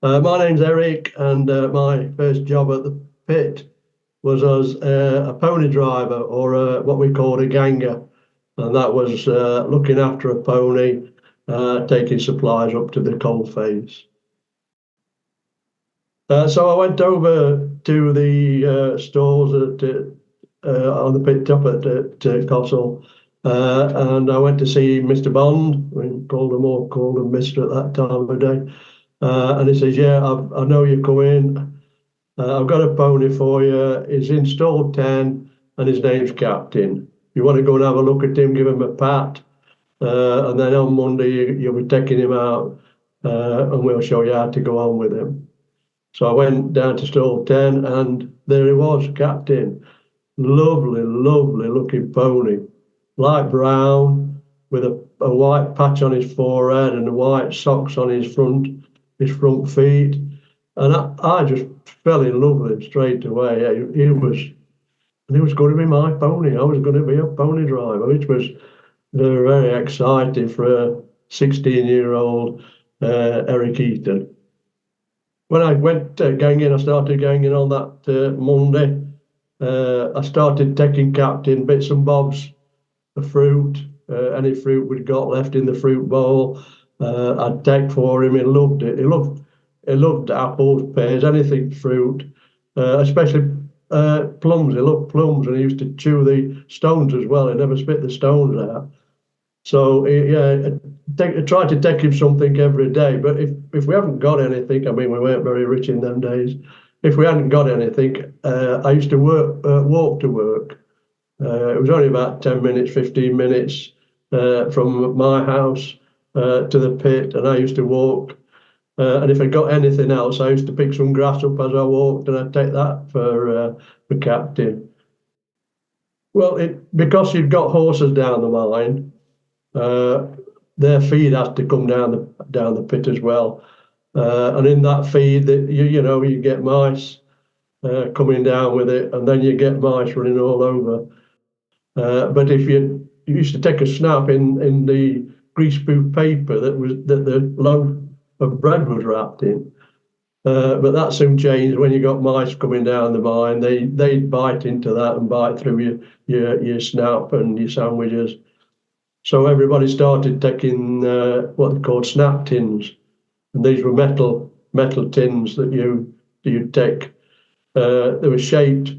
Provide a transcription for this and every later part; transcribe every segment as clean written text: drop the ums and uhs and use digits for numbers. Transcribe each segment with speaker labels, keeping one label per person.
Speaker 1: My name's Eric, and my first job at the pit was as a pony driver, or what we called a ganger, and that was looking after a pony, taking supplies up to the coalface. So I went over to the stores on the pit top at Cossall, and I went to see Mr. Bond. We called him Mr. at that time of day. And he says, "Yeah, I know you're coming. I've got a pony for you. He's in stall 10 and his name's Captain. You want to go and have a look at him, give him a pat, and then on Monday you'll be taking him out, and we'll show you how to go on with him." So I went down to stall 10 and there he was, Captain. Lovely, lovely looking pony, light brown with a white patch on his forehead and white socks on his front feet, and I just fell in love with him straight away. He was going to be my pony. I was going to be a pony driver, which was very, very exciting for a 16-year-old Eric Eaton. When I went ganging, I started ganging on that Monday. I started taking Captain bits and bobs of fruit, any fruit we'd got left in the fruit bowl. I'd take for him. He loved it. He loved apples, pears, anything fruit, especially plums. He loved plums, and he used to chew the stones as well. He never spit the stones out. So I tried to take him something every day. But if we haven't got anything, I mean, we weren't very rich in them days. If we hadn't got anything, I used to walk to work. It was only about 10 minutes, 15 minutes from my house to the pit, and I used to walk. And if I got anything else, I used to pick some grass up as I walked, and I'd take that for Captain. Well, because you've got horses down the mine, their feed has to come down the pit as well, and in that feed, you get mice coming down with it, and then you get mice running all over. But if you used to take a snap in the greaseproof paper that the loaf of bread was wrapped in, but that soon changed when you got mice coming down the mine. They'd bite into that and bite through your snap and your sandwiches. So everybody started taking what they called snap tins, and these were metal tins that you'd take. They were shaped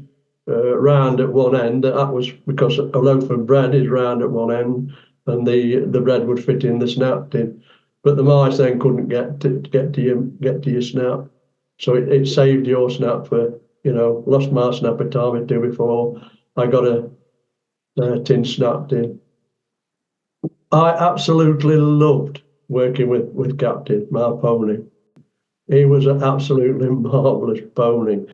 Speaker 1: round at one end. That was because a loaf of bread is round at one end, and the bread would fit in the snap tin. But the mice then couldn't get to your snap, so it saved your snap for lost my snap a time or two before I got a tin snap tin. I absolutely loved working with Captain, my pony. He was an absolutely marvellous pony.